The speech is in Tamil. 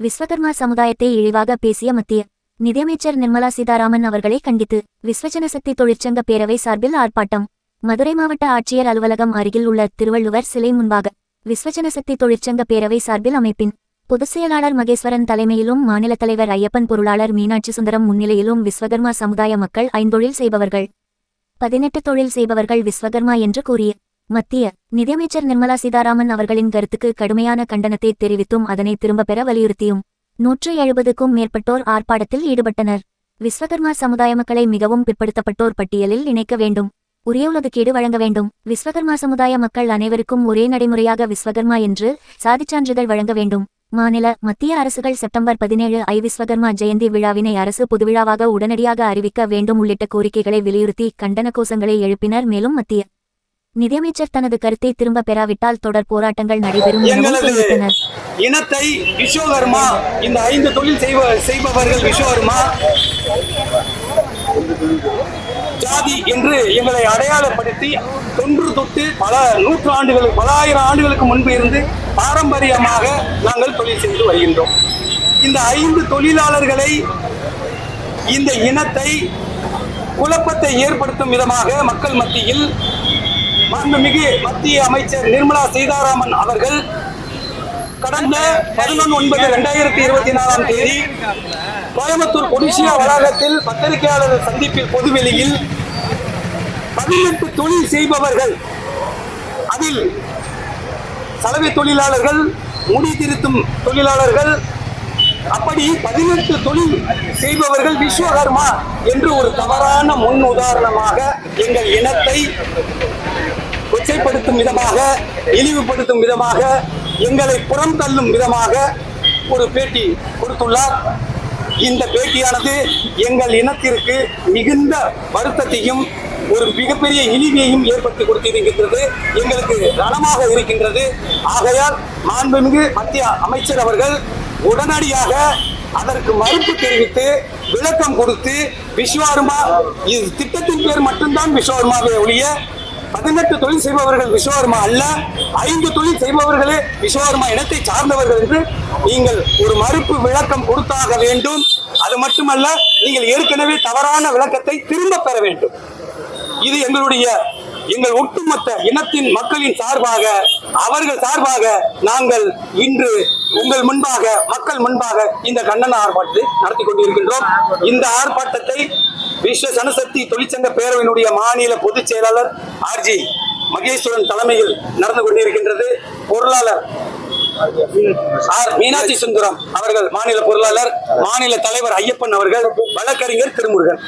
விஸ்வகர்மா சமுதாயத்தை இழிவாக பேசிய மத்திய நிதியமைச்சர் நிர்மலா சீதாராமன் அவர்களை கண்டித்து விஸ்வஜன சக்தி தொழிற்சங்க பேரவை சார்பில் ஆர்ப்பாட்டம். மதுரை மாவட்ட ஆட்சியர் அலுவலகம் அருகில் உள்ள திருவள்ளுவர் சிலை முன்பாக விஸ்வஜன சக்தி தொழிற்சங்க பேரவை சார்பில் அமைப்பின் பொதுச் செயலாளர் மகேஸ்வரன் தலைமையிலும் மாநில தலைவர் ஐயப்பன், பொருளாளர் மீனாட்சி சுந்தரம் முன்னிலையிலும் விஸ்வகர்மா சமுதாய மக்கள் 5 தொழில் செய்பவர்கள் 18 தொழில் செய்பவர்கள் விஸ்வகர்மா என்று கூறிய மத்திய நிதியமைச்சர் நிர்மலா சீதாராமன் அவர்களின் கருத்துக்கு கடுமையான கண்டனத்தை தெரிவித்தும் அதனை திரும்பப் பெற வலியுறுத்தியும் 170க்கும் மேற்பட்டோர் ஆர்ப்பாட்டத்தில் ஈடுபட்டனர். விஸ்வகர்மா சமுதாய மக்களை மிகவும் பிற்படுத்தப்பட்டோர் பட்டியலில் இணைக்க வேண்டும், உரிய ஒதுக்கீடு வழங்க வேண்டும், விஸ்வகர்மா சமுதாய மக்கள் அனைவருக்கும் ஒரே நடைமுறையாக விஸ்வகர்மா என்று சாதிச்சான்றிதழ் வழங்க வேண்டும், மாநில மத்திய அரசுகள் செப்டம்பர் 17 விஸ்வகர்மா ஜெயந்தி விழாவினை அரசு பொதுவிழாவாக உடனடியாக அறிவிக்க வேண்டும் உள்ளிட்ட கோரிக்கைகளை வலியுறுத்தி கண்டன கோஷங்களை எழுப்பினர். மேலும் மத்திய நிதியமைச்சர் தனது கருத்தை திரும்ப பெறாவிட்டால் தொடர் போராட்டங்கள் நடைபெறும் எனவும் தெரிவித்தனர். இனத்தை விஸ்வகர்மா, இந்த 5 தொழில் செய்பவர்கள் விஸ்வகர்மா ஜாதி என்று எங்களை அடையாளப்படுத்தி தொன்று தொட்டு பல நூற்றாண்டுகள், பல ஆயிரம் ஆண்டுகளுக்கு முன்பு இருந்து பாரம்பரியமாக நாங்கள் தொழில் செய்து வருகின்றோம். இந்த 5 தொழிலாளர்களை, இந்த இனத்தை குழப்பத்தை ஏற்படுத்தும் விதமாக மக்கள் மத்தியில் மாண்புமிகு மத்திய அமைச்சர் நிர்மலா சீதாராமன் அவர்கள் கடந்த 11/9/2024 கோயம்புத்தூர் கொடிசியா வளாகத்தில் பத்திரிகையாளர் சந்திப்பில் பொதுவெளியில் 18 தொழில் செய்பவர்கள், அதில் சலவை தொழிலாளர்கள், முடி திருத்தும் தொழிலாளர்கள், அப்படி 18 தொழில் செய்பவர்கள் விஸ்வகர்மா என்று ஒரு தவறான முன் உதாரணமாக எங்கள் இனத்தை கொச்சைப்படுத்தும் விதமாக, இழிவுபடுத்தும் விதமாக, எங்களை புறம் தள்ளும் விதமாக ஒரு பேட்டி கொடுத்துள்ளார். இந்த பேட்டியானது எங்கள் இனத்திற்கு மிகுந்த வருத்தத்தையும் ஒரு மிகப்பெரிய இழிவையும் ஏற்படுத்தி கொடுத்திருக்கின்றது, எங்களுக்கு ரணமாக இருக்கின்றது. ஆகையால் மாண்புமிகு மத்திய அமைச்சர் அவர்கள் உடனடியாக அதற்கு மறுப்பு தெரிவித்து விளக்கம் கொடுத்து, விஸ்வகர்மா இது திட்டத்தின் பேர் மட்டும்தான் விஸ்வகர்மாவை ஒழிய 18 தொழில் செய்பவர்கள் விஸ்வகர்மா அல்ல, 5 தொழில் செய்பவர்களே விஸ்வகர்மா இனத்தை சார்ந்தவர்கள் என்று நீங்கள் ஒரு மறுப்பு விளக்கம் கொடுத்தாக வேண்டும். அது மட்டுமல்ல, நீங்கள் ஏற்கனவே தவறான விளக்கத்தை திரும்ப பெற வேண்டும். இது எங்கள் ஒட்டுமொத்த இனத்தின் மக்களின் சார்பாக, அவர்கள் சார்பாக நாங்கள் இன்று உங்கள் முன்பாக, மக்கள் முன்பாக இந்த கண்டன ஆர்ப்பாட்டத்தை நடத்தி கொண்டிருக்கின்றோம். இந்த ஆர்ப்பாட்டத்தை விஸ்வ ஜனசக்தி தொழிற்சங்க பேரவையினுடைய மாநில பொதுச் செயலாளர் ஆர்ஜி மகேஸ்வரன் தலைமையில் நடந்து கொண்டிருக்கின்றது. பொருளாளர் மீனாட்சி சுந்தரம் அவர்கள் மாநில பொருளாளர், மாநில தலைவர் ஐயப்பன் அவர்கள், வழக்கறிஞர் திருமுருகன்.